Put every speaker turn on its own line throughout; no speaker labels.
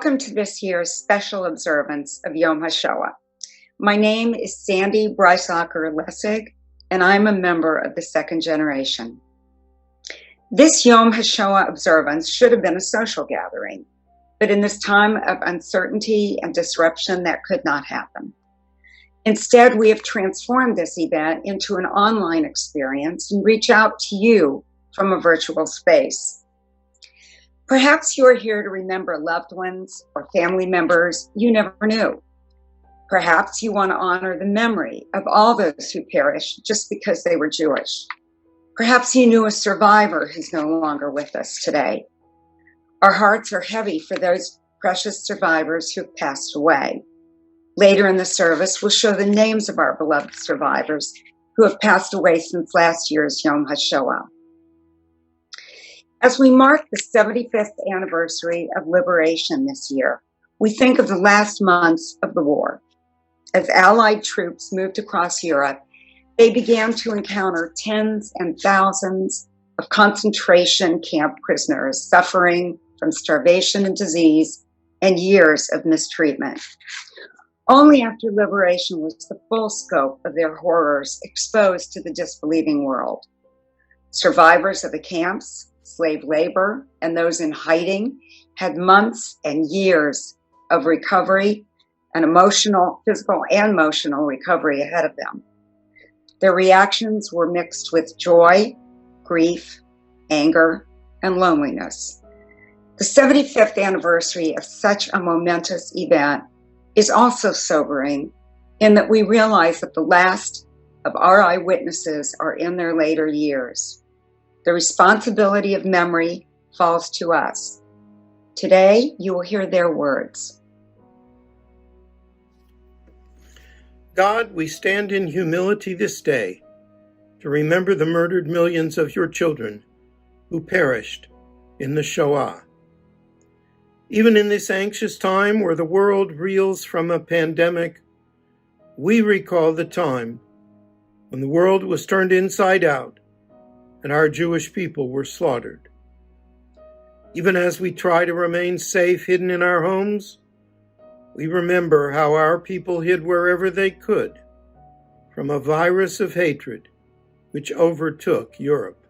Welcome to this year's special observance of Yom HaShoah. My name is Sandy Breisacher-Lessig, and I'm a member of the second generation. This Yom HaShoah observance should have been a social gathering, but in this time of uncertainty and disruption, that could not happen. Instead, we have transformed this event into an online experience and reach out to you from a virtual space. Perhaps you are here to remember loved ones or family members you never knew. Perhaps you want to honor the memory of all those who perished just because they were Jewish. Perhaps you knew a survivor who's no longer with us today. Our hearts are heavy for those precious survivors who've passed away. Later in the service, we'll show the names of our beloved survivors who have passed away since last year's Yom HaShoah. As we mark the 75th anniversary of liberation this year, we think of the last months of the war. As Allied troops moved across Europe, they began to encounter tens and thousands of concentration camp prisoners suffering from starvation and disease and years of mistreatment. Only after liberation was the full scope of their horrors exposed to the disbelieving world. Survivors of the camps, slave labor, and those in hiding had months and years of recovery and physical and emotional recovery ahead of them. Their reactions were mixed with joy, grief, anger, and loneliness. The 75th anniversary of such a momentous event is also sobering in that we realize that the last of our eyewitnesses are in their later years. The responsibility of memory falls to us. Today, you will hear their words.
God, we stand in humility this day to remember the murdered millions of your children who perished in the Shoah. Even in this anxious time where the world reels from a pandemic, we recall the time when the world was turned inside out and our Jewish people were slaughtered. Even as we try to remain safe hidden in our homes, we remember how our people hid wherever they could from a virus of hatred which overtook Europe.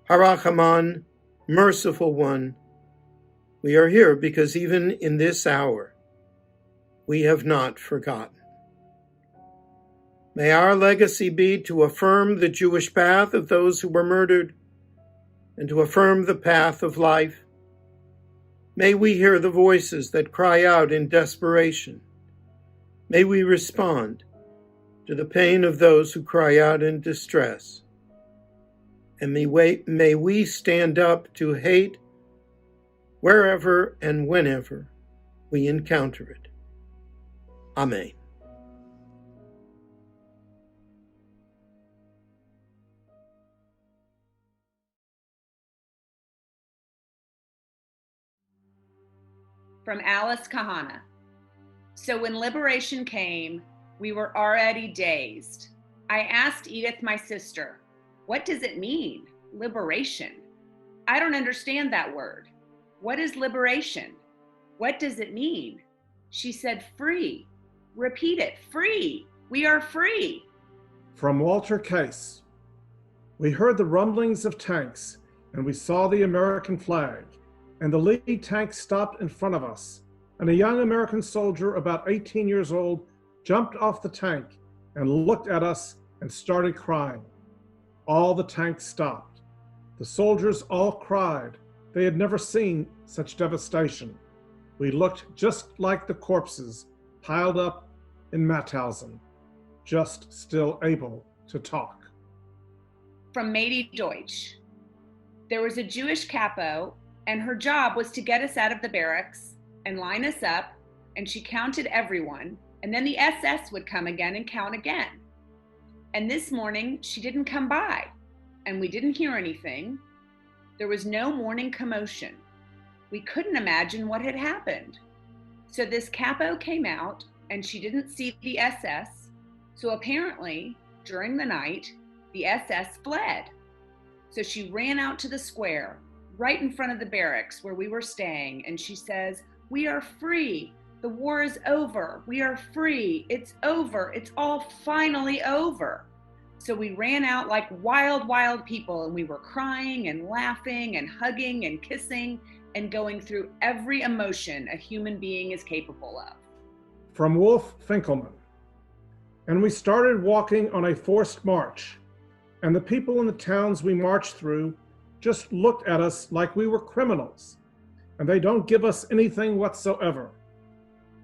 Harachaman, merciful one, we are here because even in this hour, we have not forgotten. May our legacy be to affirm the Jewish path of those who were murdered and to affirm the path of life. May we hear the voices that cry out in desperation. May we respond to the pain of those who cry out in distress. And may we stand up to hate wherever and whenever we encounter it. Amen.
From Alice Kahana. So when liberation came, we were already dazed. I asked Edith, my sister, what does it mean, liberation? I don't understand that word. What is liberation? What does it mean? She said, free. Repeat it, free. We are free.
From Walter Case. We heard the rumblings of tanks and we saw the American flag. And the lead tank stopped in front of us, and a young American soldier about 18 years old jumped off the tank and looked at us and started crying. All the tanks stopped. The soldiers all cried. They had never seen such devastation. We looked just like the corpses piled up in Mauthausen, just still able to talk.
From Mady Deutsch. There was a Jewish capo, and her job was to get us out of the barracks and line us up, and she counted everyone, and then the SS would come again and count again. And this morning, she didn't come by, and we didn't hear anything. There was no morning commotion. We couldn't imagine what had happened. So this capo came out, and she didn't see the SS, so apparently, during the night, the SS fled. So she ran out to the square, right in front of the barracks where we were staying, and she says, We are free. The war is over. We are free. It's over. It's all finally over. So we ran out like wild, wild people, and we were crying and laughing and hugging and kissing and going through every emotion a human being is capable of.
From Wolf Finkelman. And we started walking on a forced march, and the people in the towns we marched through just looked at us like we were criminals, and they don't give us anything whatsoever.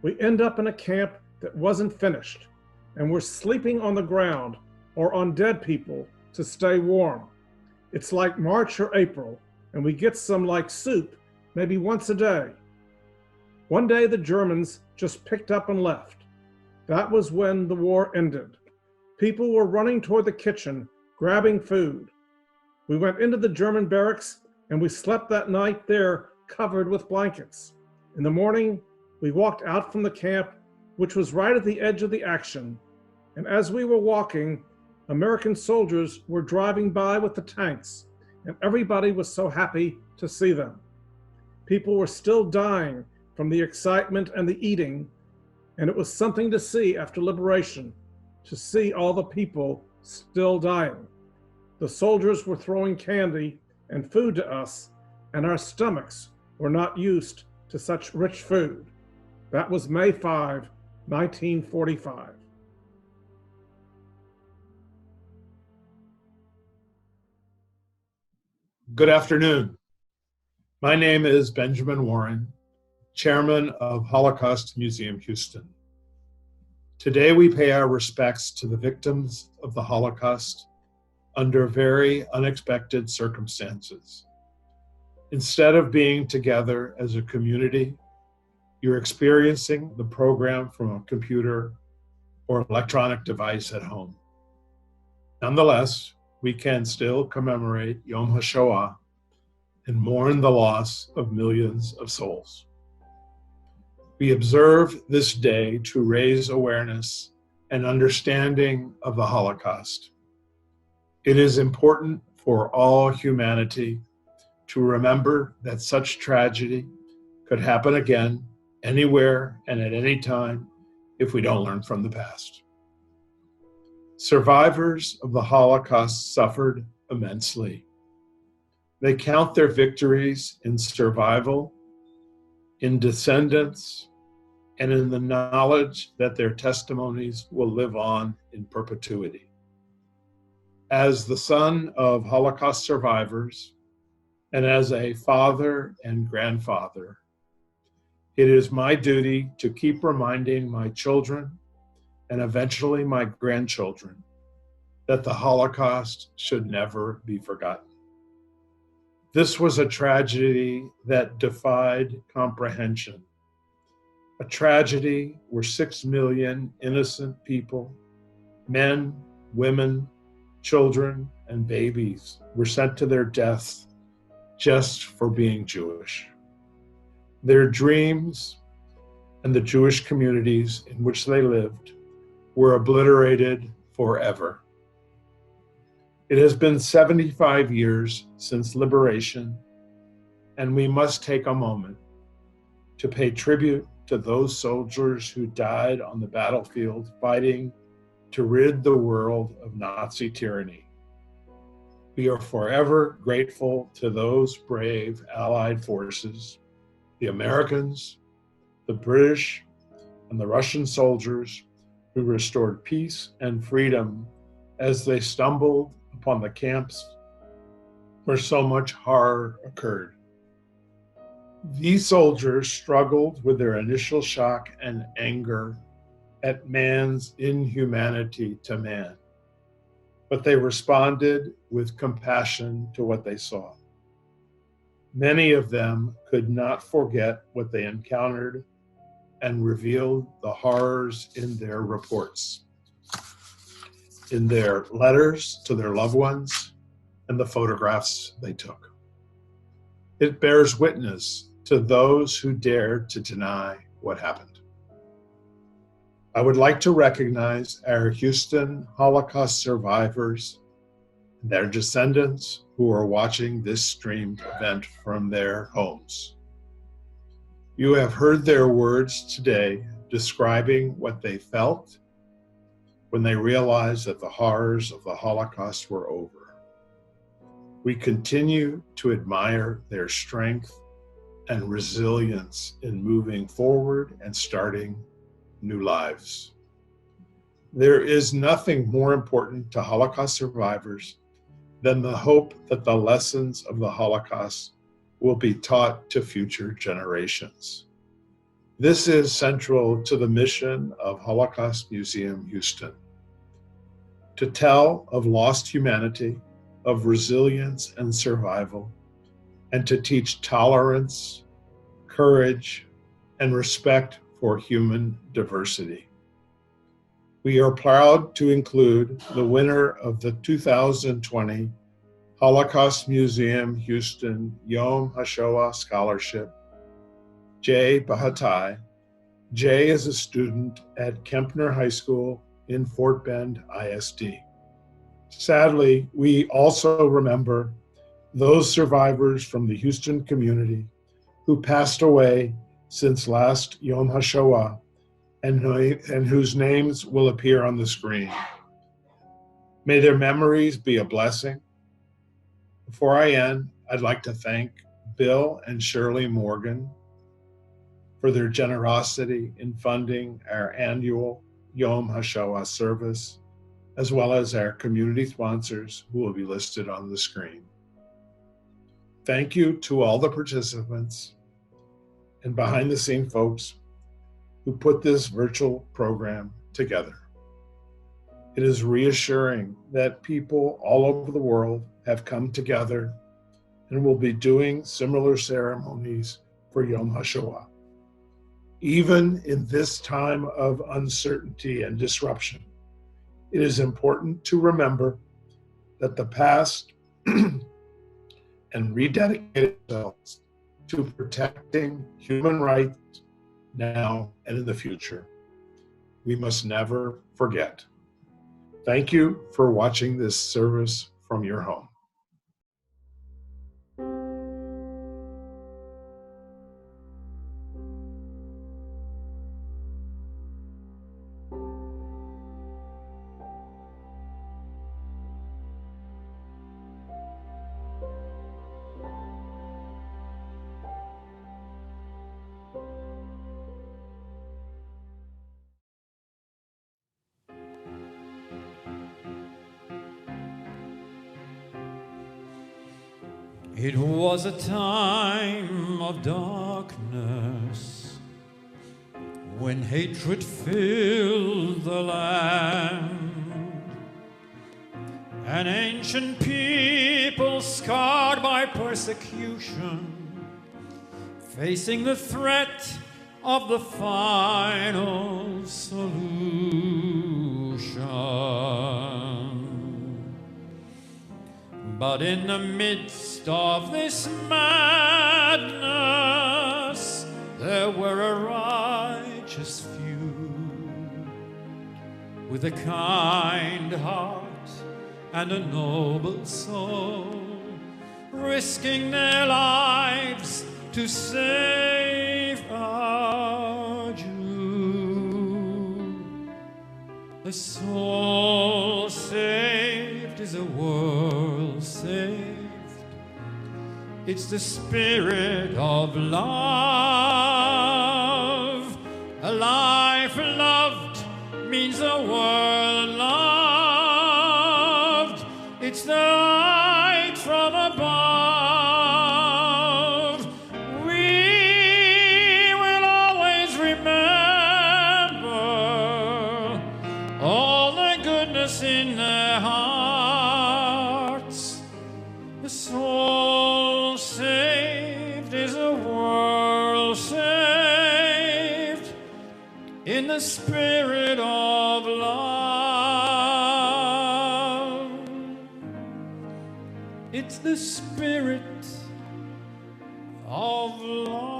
We end up in a camp that wasn't finished, and we're sleeping on the ground or on dead people to stay warm. It's like March or April, and we get some like soup maybe once a day. One day the Germans just picked up and left. That was when the war ended. People were running toward the kitchen, grabbing food. We went into the German barracks and we slept that night there covered with blankets. In the morning, we walked out from the camp, which was right at the edge of the action. And as we were walking, American soldiers were driving by with the tanks, and everybody was so happy to see them. People were still dying from the excitement and the eating, and it was something to see after liberation, to see all the people still dying. The soldiers were throwing candy and food to us, and our stomachs were not used to such rich food. That was May 5, 1945.
Good afternoon. My name is Benjamin Warren, Chairman of Holocaust Museum Houston. Today we pay our respects to the victims of the Holocaust under very unexpected circumstances. Instead of being together as a community, you're experiencing the program from a computer or electronic device at home. Nonetheless, we can still commemorate Yom HaShoah and mourn the loss of millions of souls. We observe this day to raise awareness and understanding of the Holocaust. It is important for all humanity to remember that such tragedy could happen again, anywhere and at any time, if we don't learn from the past. Survivors of the Holocaust suffered immensely. They count their victories in survival, in descendants, and in the knowledge that their testimonies will live on in perpetuity. As the son of Holocaust survivors, and as a father and grandfather, it is my duty to keep reminding my children and eventually my grandchildren that the Holocaust should never be forgotten. This was a tragedy that defied comprehension, a tragedy where 6 million innocent people, men, women, children, and babies were sent to their deaths just for being Jewish. Their dreams and the Jewish communities in which they lived were obliterated forever. It has been 75 years since liberation, and we must take a moment to pay tribute to those soldiers who died on the battlefield fighting to rid the world of Nazi tyranny. We are forever grateful to those brave Allied forces, the Americans, the British, and the Russian soldiers who restored peace and freedom as they stumbled upon the camps where so much horror occurred. These soldiers struggled with their initial shock and anger at man's inhumanity to man, but they responded with compassion to what they saw. Many of them could not forget what they encountered and revealed the horrors in their reports, in their letters to their loved ones, and the photographs they took. It bears witness to those who dared to deny what happened. I would like to recognize our Houston Holocaust survivors and their descendants who are watching this streamed event from their homes. You have heard their words today describing what they felt when they realized that the horrors of the Holocaust were over. We continue to admire their strength and resilience in moving forward and starting new lives. There is nothing more important to Holocaust survivors than the hope that the lessons of the Holocaust will be taught to future generations. This is central to the mission of Holocaust Museum Houston: to tell of lost humanity, of resilience and survival, and to teach tolerance, courage, and respect for human diversity. We are proud to include the winner of the 2020 Holocaust Museum Houston Yom HaShoah Scholarship, Jay Bahatai. Jay is a student at Kempner High School in Fort Bend ISD. Sadly, we also remember those survivors from the Houston community who passed away since last Yom HaShoah and whose names will appear on the screen. May their memories be a blessing. Before I end, I'd like to thank Bill and Shirley Morgan for their generosity in funding our annual Yom HaShoah service, as well as our community sponsors who will be listed on the screen. Thank you to all the participants and behind the scene folks who put this virtual program together. It is reassuring that people all over the world have come together and will be doing similar ceremonies for Yom HaShoah. Even in this time of uncertainty and disruption, it is important to remember that the past and rededicate ourselves to protecting human rights now and in the future. We must never forget. Thank you for watching this service from your home.
It was a time of darkness when hatred filled the land. An ancient people scarred by persecution, facing the threat of the final solution. But in the midst of this madness, there were a righteous few with a kind heart and a noble soul, risking their lives to save our Jew. A soul saved is a world saved. It's the spirit of love. A life loved means a world loved. It's the light from above. We will always remember all the goodness in their hearts. The soul saved is a world saved in the spirit of love. It's the spirit of love.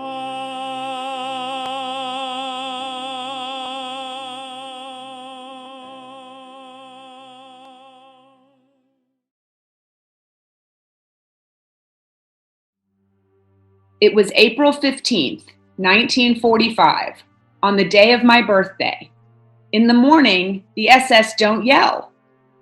It was April 15th, 1945, on the day of my birthday. In the morning, the SS don't yell.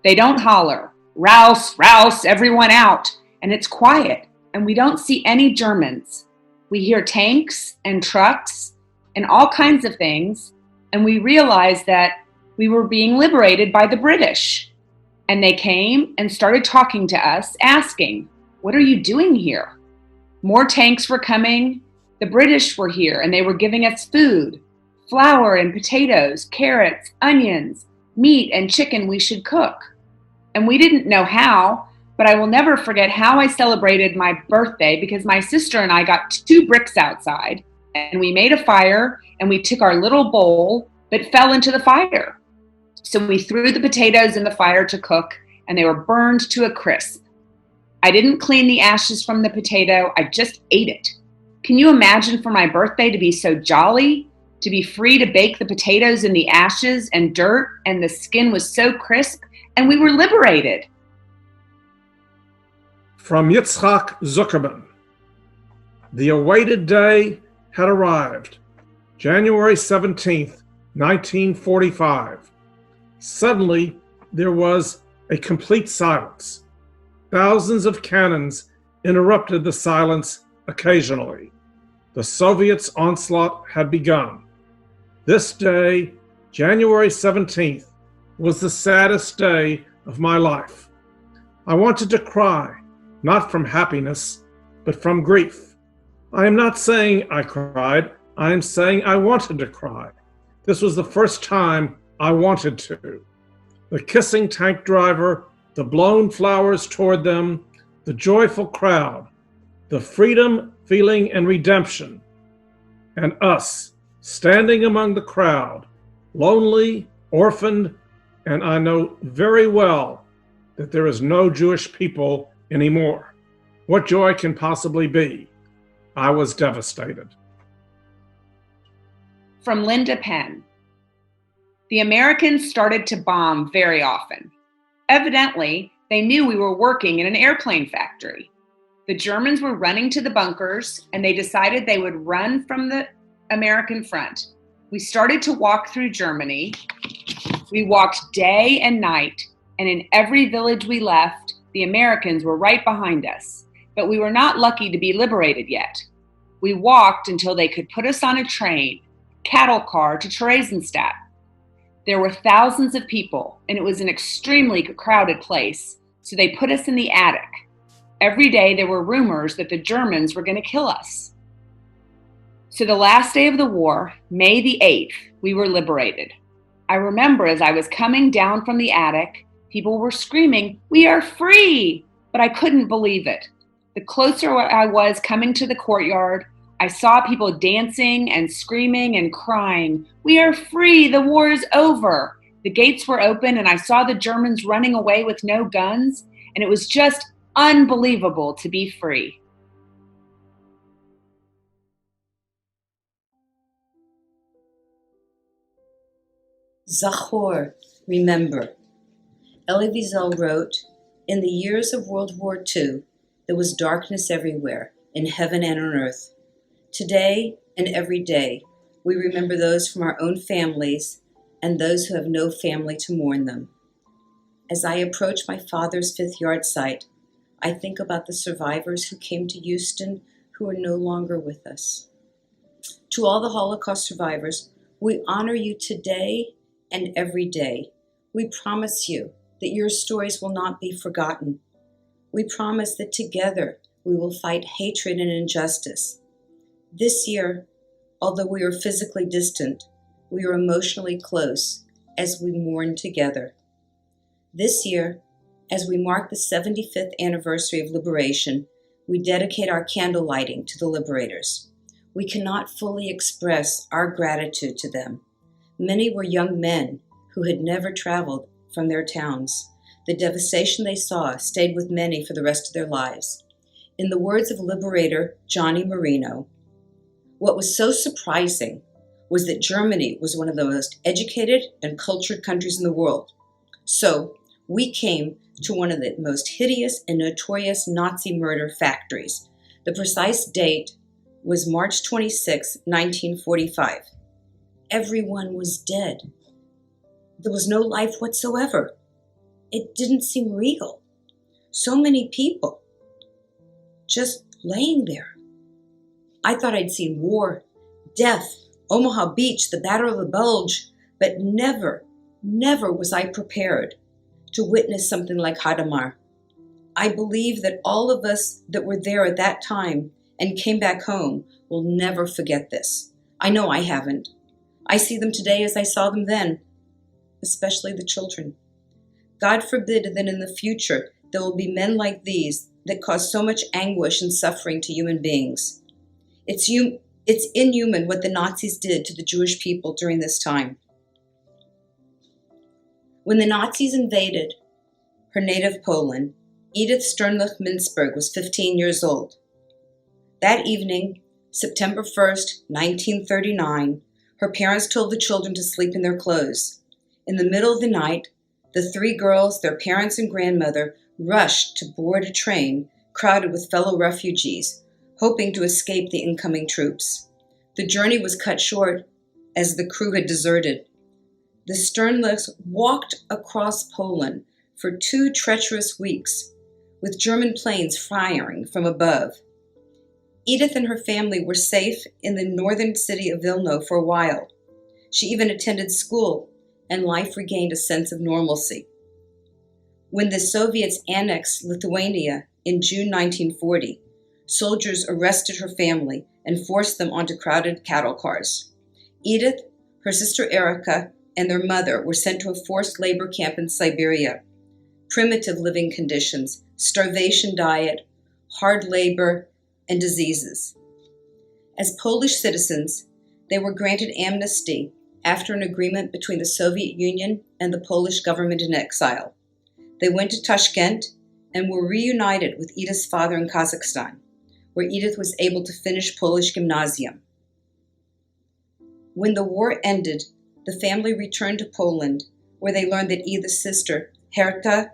They don't holler, "Raus, raus, everyone out," and it's quiet, and we don't see any Germans. We hear tanks and trucks and all kinds of things, and we realize that we were being liberated by the British. And they came and started talking to us, asking, "What are you doing here?" More tanks were coming. The British were here, and they were giving us food, flour and potatoes, carrots, onions, meat and chicken we should cook. And we didn't know how, but I will never forget how I celebrated my birthday because my sister and I got 2 bricks outside, and we made a fire, and we took our little bowl that fell into the fire. So we threw the potatoes in the fire to cook, and they were burned to a crisp. I didn't clean the ashes from the potato, I just ate it. Can you imagine for my birthday to be so jolly? To be free to bake the potatoes in the ashes and dirt, and the skin was so crisp, and we were liberated.
From Yitzhak Zuckerman. The awaited day had arrived. January 17th, 1945. Suddenly, there was a complete silence. Thousands of cannons interrupted the silence occasionally. The Soviets' onslaught had begun. This day, January 17th, was the saddest day of my life. I wanted to cry, not from happiness, but from grief. I am not saying I cried, I am saying I wanted to cry. This was the first time I wanted to. The kissing tank driver, the blown flowers toward them, the joyful crowd, the freedom, feeling, and redemption, and us standing among the crowd, lonely, orphaned, and I know very well that there is no Jewish people anymore. What joy can possibly be? I was devastated.
From Linda Penn. The Americans started to bomb very often. Evidently, they knew we were working in an airplane factory. The Germans were running to the bunkers, and they decided they would run from the American front. We started to walk through Germany. We walked day and night, and in every village we left, the Americans were right behind us. But we were not lucky to be liberated yet. We walked until they could put us on a train, cattle car, to Theresienstadt. There were thousands of people, and it was an extremely crowded place, so they put us in the attic. Every day there were rumors that the Germans were going to kill us. So the last day of the war, May the 8th, we were liberated. I remember as I was coming down from the attic, people were screaming, "We are free!" But I couldn't believe it. The closer I was coming to the courtyard, I saw people dancing and screaming and crying, "We are free! The war is over!" The gates were open, and I saw the Germans running away with no guns, and it was just unbelievable to be free.
Zachor, remember. Elie Wiesel wrote, "In the years of World War II, there was darkness everywhere, in heaven and on earth. Today and every day, we remember those from our own families and those who have no family to mourn them. As I approach my father's 5th yard site, I think about the survivors who came to Houston who are no longer with us. To all the Holocaust survivors, we honor you today and every day. We promise you that your stories will not be forgotten. We promise that together we will fight hatred and injustice. This year, although we are physically distant, we are emotionally close as we mourn together. This year, as we mark the 75th anniversary of liberation, we dedicate our candle lighting to the liberators. We cannot fully express our gratitude to them. Many were young men who had never traveled from their towns. The devastation they saw stayed with many for the rest of their lives. In the words of Liberator Johnny Marino, what was so surprising was that Germany was one of the most educated and cultured countries in the world. So we came to one of the most hideous and notorious Nazi murder factories. The precise date was March 26, 1945. Everyone was dead. There was no life whatsoever. It didn't seem real. So many people just laying there. I thought I'd seen war, death, Omaha Beach, the Battle of the Bulge, but never was I prepared to witness something like Hadamar. I believe that all of us that were there at that time and came back home will never forget this. I know I haven't. I see them today as I saw them then, especially the children. God forbid that in the future there will be men like these that cause so much anguish and suffering to human beings. It's inhuman what the Nazis did to the Jewish people during this time. When the Nazis invaded her native Poland, Edith Sternlich-Mintzberg was 15 years old. That evening, September 1st, 1939, her parents told the children to sleep in their clothes. In the middle of the night, the three girls, their parents and grandmother, rushed to board a train crowded with fellow refugees, hoping to escape the incoming troops. The journey was cut short as the crew had deserted. The Sternlichs walked across Poland for 2 treacherous weeks, with German planes firing from above. Edith and her family were safe in the northern city of Vilno for a while. She even attended school, and life regained a sense of normalcy. When the Soviets annexed Lithuania in June 1940, soldiers arrested her family and forced them onto crowded cattle cars. Edith, her sister Erika, and their mother were sent to a forced labor camp in Siberia. Primitive living conditions, starvation diet, hard labor, and diseases. As Polish citizens, they were granted amnesty after an agreement between the Soviet Union and the Polish government in exile. They went to Tashkent and were reunited with Edith's father in Kazakhstan, where Edith was able to finish Polish gymnasium. When the war ended, the family returned to Poland, where they learned that Edith's sister, Herta,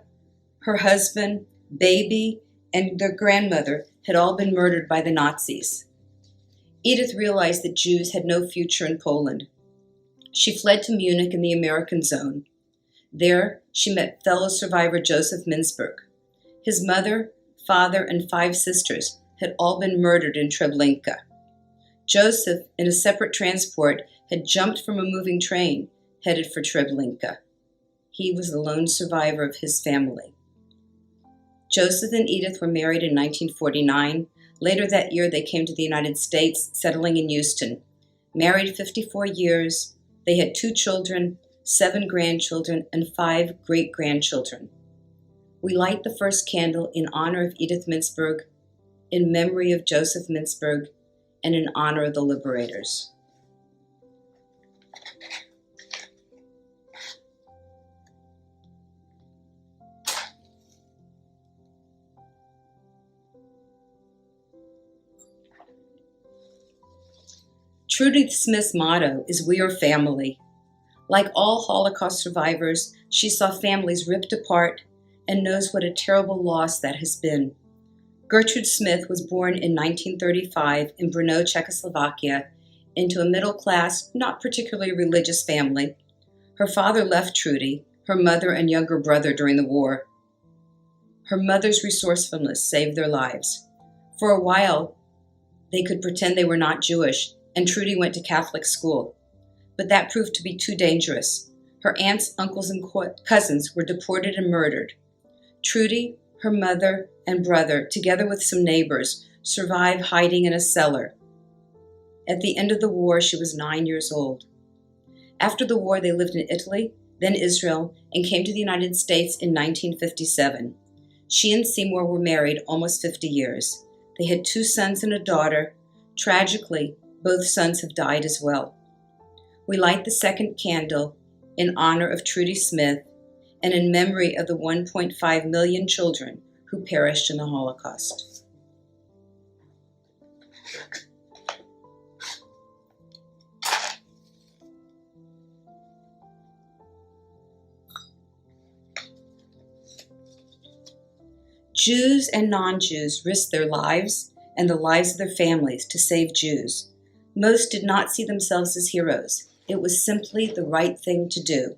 her husband, baby, and their grandmother had all been murdered by the Nazis. Edith realized that Jews had no future in Poland. She fled to Munich in the American zone. There, she met fellow survivor Joseph Mintzberg. His mother, father, and 5 sisters had all been murdered in Treblinka. Joseph, in a separate transport, had jumped from a moving train, headed for Treblinka. He was the lone survivor of his family. Joseph and Edith were married in 1949. Later that year, they came to the United States, settling in Houston. Married 54 years, they had 2 children, 7 grandchildren, and 5 great-grandchildren. We light the first candle in honor of Edith Mintzberg, in memory of Joseph Mintzberg, and in honor of the liberators. Trudy Smith's motto is "We are family." Like all Holocaust survivors, she saw families ripped apart and knows what a terrible loss that has been. Gertrude Smith was born in 1935 in Brno, Czechoslovakia, into a middle-class, not particularly religious family. Her father left Trudy, her mother and younger brother during the war. Her mother's resourcefulness saved their lives. For a while, they could pretend they were not Jewish, and Trudy went to Catholic school. But that proved to be too dangerous. Her aunts, uncles, and cousins were deported and murdered. Trudy, her mother, and brother, together with some neighbors, survived hiding in a cellar. At the end of the war, she was 9 years old. After the war, they lived in Italy, then Israel, and came to the United States in 1957. She and Seymour were married almost 50 years. They had 2 sons and a daughter. Tragically, both sons have died as well. We light the second candle in honor of Trudy Smith and in memory of the 1.5 million children who perished in the Holocaust. Jews and non-Jews risked their lives, and the lives of their families to save Jews. Most did not see themselves as heroes. It was simply the right thing to do.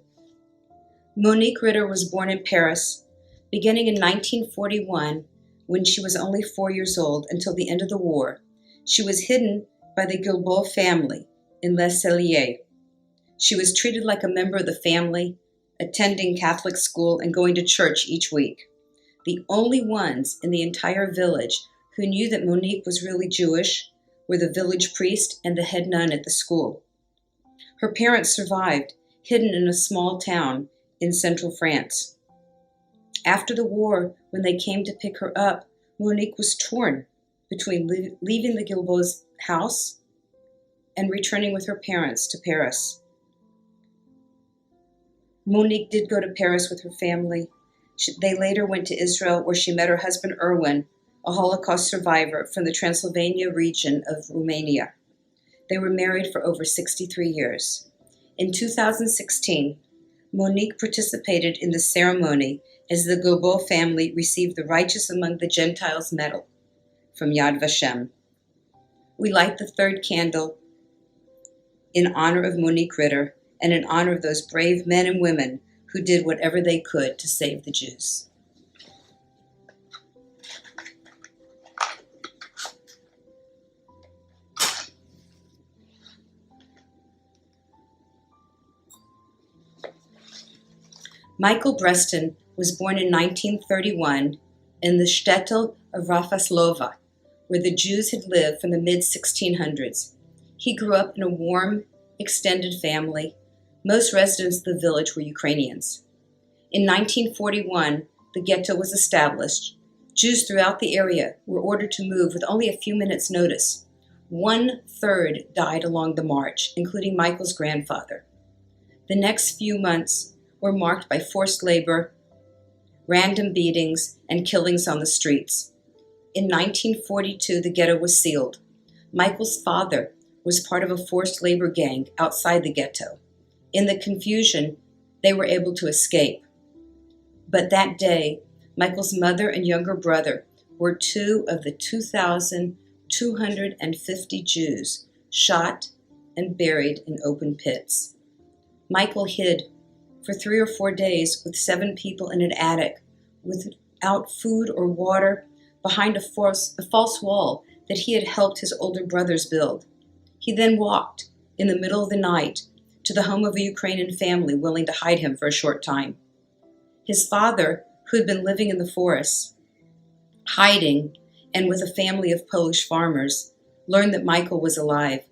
Monique Ritter was born in Paris, beginning in 1941, when she was only 4 years old, until the end of the war. She was hidden by the Guilbault family in Les Celliers. She was treated like a member of the family, attending Catholic school and going to church each week. The only ones in the entire village who knew that Monique was really Jewish were the village priest and the head nun at the school. Her parents survived, hidden in a small town in central France. After the war, when they came to pick her up, Monique was torn between leaving the Guilbault's house and returning with her parents to Paris. Monique did go to Paris with her family. They later went to Israel, where she met her husband Erwin, a Holocaust survivor from the Transylvania region of Romania. They were married for over 63 years. In 2016, Monique participated in the ceremony as the Guilbault family received the Righteous Among the Gentiles medal from Yad Vashem. We light the third candle in honor of Monique Ritter and in honor of those brave men and women who did whatever they could to save the Jews. Michael Breston was born in 1931 in the shtetl of Rafaslova, where the Jews had lived from the mid-1600s. He grew up in a warm, extended family. Most residents of the village were Ukrainians. In 1941, the ghetto was established. Jews throughout the area were ordered to move with only a few minutes' notice. 1/3 died along the march, including Michael's grandfather. The next few months were marked by forced labor, random beatings, and killings on the streets. In 1942, the ghetto was sealed. Michael's father was part of a forced labor gang outside the ghetto. In the confusion, they were able to escape. But that day, Michael's mother and younger brother were two of the 2,250 Jews shot and buried in open pits. Michael hid for 3 or 4 days with 7 people in an attic, without food or water, behind a false wall that he had helped his older brothers build. He then walked in the middle of the night to the home of a Ukrainian family willing to hide him for a short time. His father, who had been living in the forest, hiding, and with a family of Polish farmers, learned that Michael was alive.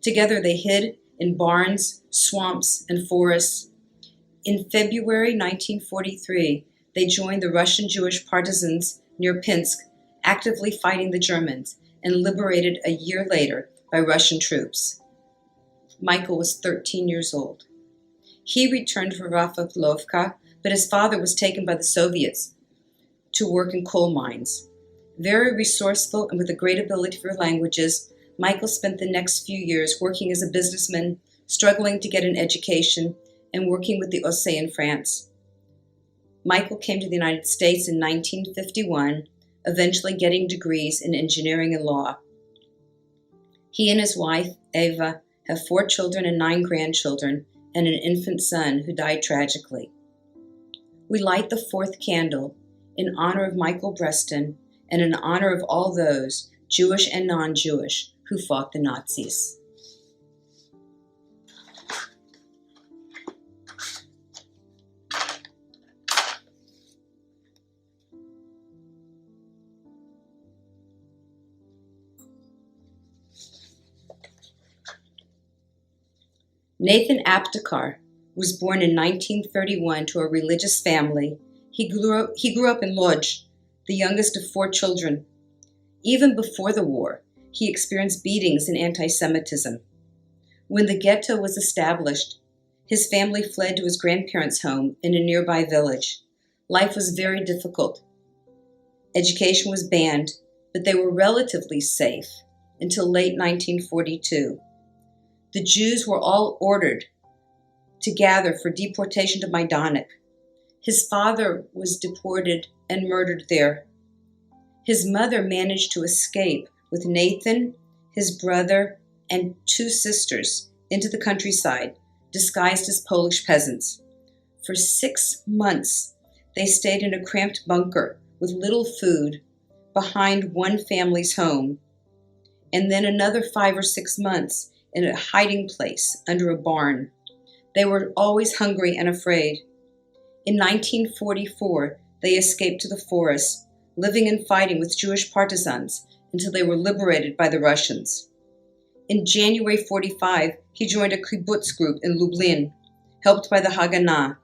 Together they hid in barns, swamps, and forests. In February 1943, they joined the Russian Jewish partisans near Pinsk, actively fighting the Germans, and liberated a year later by Russian troops. Michael was 13 years old. He returned to Rafalovka, but his father was taken by the Soviets to work in coal mines. Very resourceful and with a great ability for languages, Michael spent the next few years working as a businessman, struggling to get an education, and working with the OSE in France. Michael came to the United States in 1951, eventually getting degrees in engineering and law. He and his wife, Eva, have 4 children and 9 grandchildren, and an infant son who died tragically. We light the 4th candle in honor of Michael Breston and in honor of all those, Jewish and non-Jewish, who fought the Nazis. Nathan Aptekar was born in 1931 to a religious family. He grew up in Lodz, the youngest of 4 children. Even before the war, he experienced beatings and anti-Semitism. When the ghetto was established, his family fled to his grandparents' home in a nearby village. Life was very difficult. Education was banned, but they were relatively safe until late 1942. The Jews were all ordered to gather for deportation to Majdanek. His father was deported and murdered there. His mother managed to escape with Nathan, his brother, and 2 sisters into the countryside, disguised as Polish peasants. For 6 months, they stayed in a cramped bunker with little food behind one family's home, and then another 5 or 6 months in a hiding place under a barn. They were always hungry and afraid. In 1944, they escaped to the forest, living and fighting with Jewish partisans until they were liberated by the Russians. In January 45, he joined a kibbutz group in Lublin, helped by the Haganah.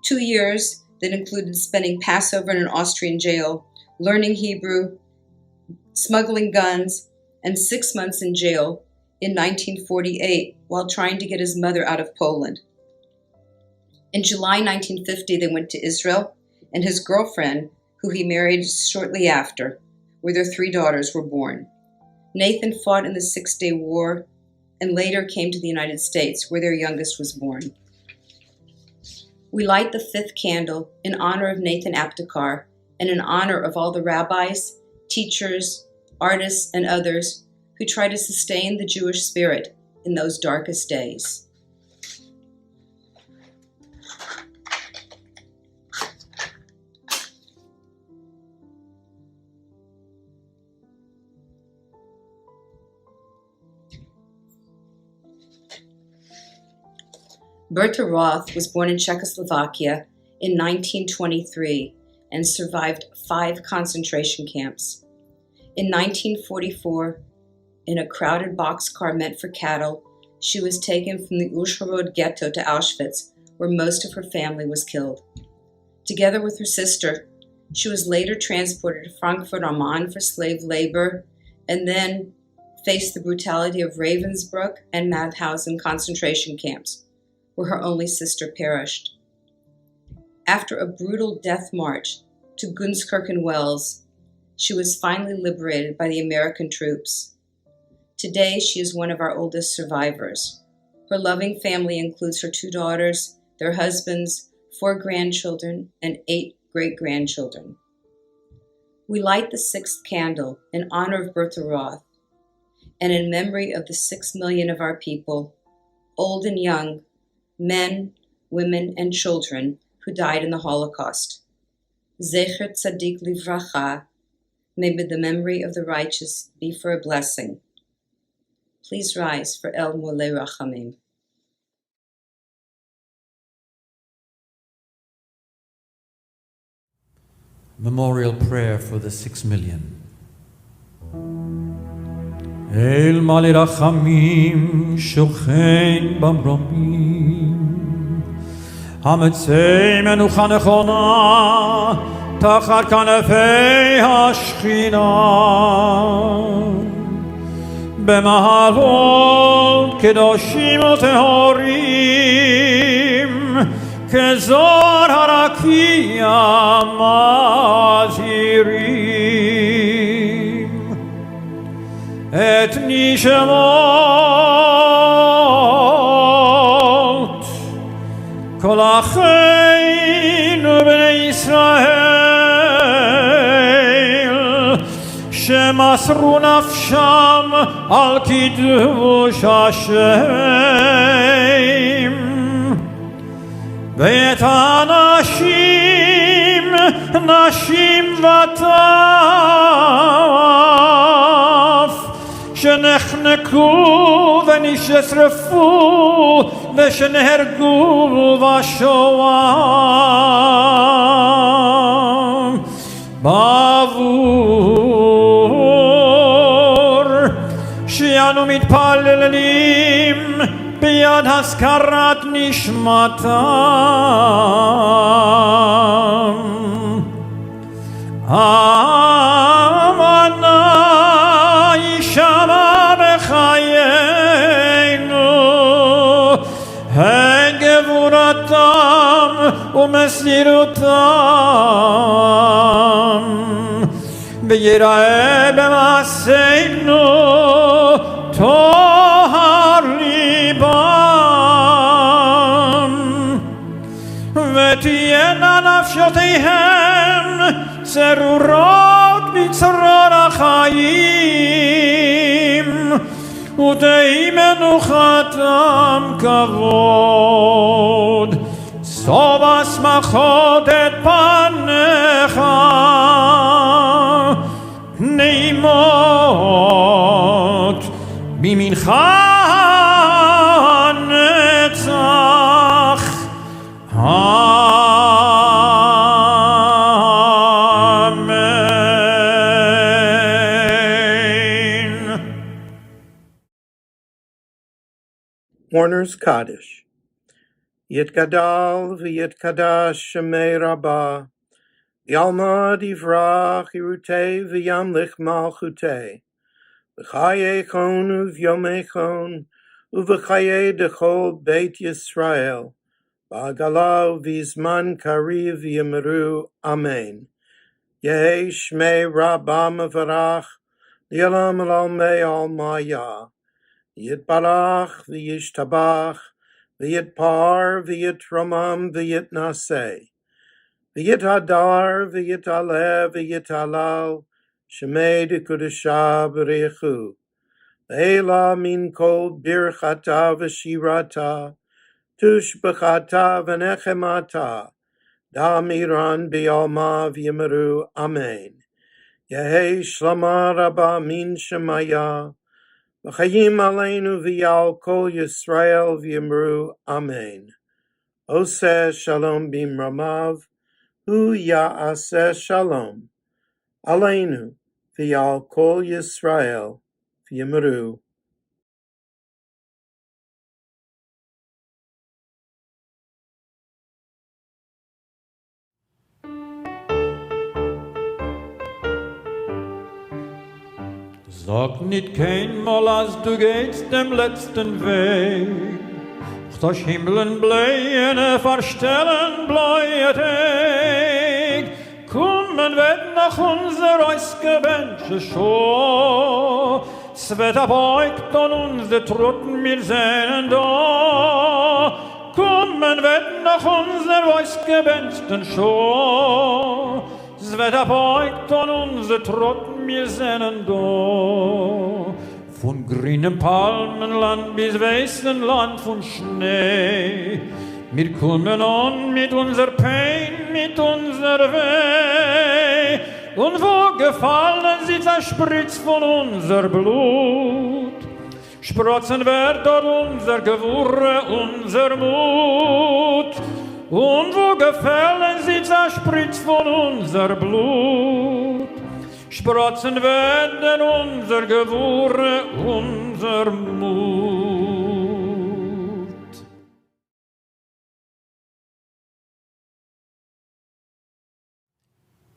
2 years that included spending Passover in an Austrian jail, learning Hebrew, smuggling guns, and 6 months in jail in 1948 while trying to get his mother out of Poland. In July 1950, they went to Israel, and his girlfriend, who he married shortly after, where their 3 daughters were born. Nathan fought in the 6-Day War and later came to the United States, where their youngest was born. We light the 5th candle in honor of Nathan Aptekar and in honor of all the rabbis, teachers, artists, and others who try to sustain the Jewish spirit in those darkest days. Berta Roth was born in Czechoslovakia in 1923 and survived 5 concentration camps. In 1944, in a crowded boxcar meant for cattle, she was taken from the Užhorod ghetto to Auschwitz, where most of her family was killed. Together with her sister, she was later transported to Frankfurt am Main for slave labor, and then faced the brutality of Ravensbrück and Mauthausen concentration camps, where her only sister perished. After a brutal death march to Gunskirchen-Wells, she was finally liberated by the American troops. Today, she is one of our oldest survivors. Her loving family includes her 2 daughters, their husbands, 4 grandchildren, and 8 great-grandchildren. We light the 6th candle in honor of Berta Roth and in memory of the 6 million of our people, old and young, men, women, and children who died in the Holocaust. Zecher Tzadik Livracha, may the memory of the righteous be for a blessing. Please rise for El Molei Rachamim.
Memorial prayer for the 6 million. El Molei Rachamim shochein bamromim המצא מנוחה נכונה תחת כנפי השכינה במעלות קדושים וטהורים כזוהר הרקיע מזהירים את נשמות כל אחינו בני ישראל שמסרו נפשם על קידוש השם ואת האנשים נשים וטף שנחנקו ונשרפו ושנהרגו בשואה בעבור שאנו מתפללים ביד הזכרת נשמתם אמנה ישמע בחיינו גבורתם ומסירותם ויראה במעשינו טוהר ליבם ותהיינה נפשותיהם צרורות בצרור החיים ותהי מנוחתם כבוד סוב השמחות את פניך נעימות בימינך הנצח
Warner's Kaddish. Yitgadal v'yitkadash shemei rabbah, v'yalma divrach irutei v'yamlich malchutei, v'chayechon uv'yomechon, uv'chayei dechol beit Yisrael, v'agalau v'izman kariv v'yimru, Amen. Yehei shmei rabbah mevarach, li'olam almei almaya. Yitbarach v'yishtabach, v'yitpar v'yitramam v'yitnaseh, v'yithadar v'yitaleh v'yitalal, shemei dekudesha b'rechu, v'ela min kol birchata v'shirata, tushbechata v'nechemata, damiran b'yalma v'yimeru, Amen. Yehei shlama rabba min shemaya, V'chayim aleinu v'yal kol Yisrael v'yimru, Amen. Oseh shalom b'imramav, hu ya'aseh shalom. Aleinu v'yal kol Yisrael v'yimru.
Sag nicht keinmal, als du gehst dem letzten Weg. Das Himmeln blähen, verstellen blähet Tag. Kommen wird nach unser Ausgebänsche Show. Es wird erbeugt an unsere Trotten, wir sehnen da. Kommen wird nach unser Ausgebänschten Show. Es wird erbeugt an unsere Trotten, wir sehnen da. Von grünem Palmenland bis weißen Land von Schnee. Wir kommen an mit unser Pein, mit unser Weh. Und wo gefallen sie zerspritzt von unser Blut. Sprotzen wird dort unser Gewurre, unser Mut. Und wo gefallen sie zerspritzt von unser Blut. Sprotzen werden unser Gewurre, unser Mut.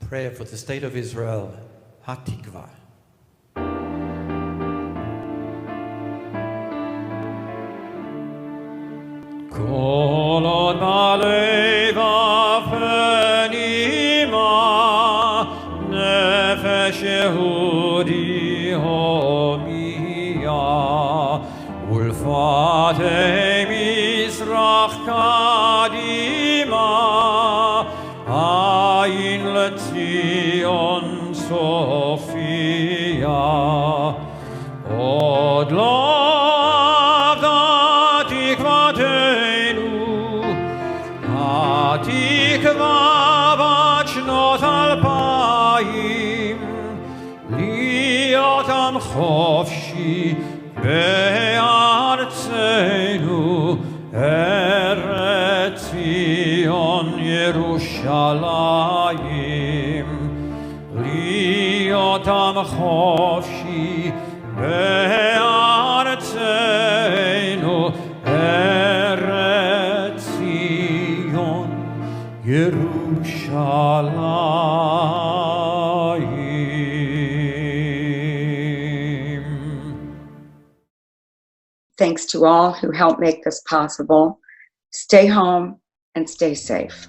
Prayer for the state of Israel, Hatikva.
Kol od maleva fenima nefesh Yehudi homia ulfate Mizrach kadima ayin lezion Sophia od התקווה בת שנות 2000 להיות עם חופשי בארצנו ארץ ציון ירושלים להיות עם חופשי בארצנו ארץ ציון Yerushalayim.
Thanks to all who helped make this possible. Stay home and stay safe.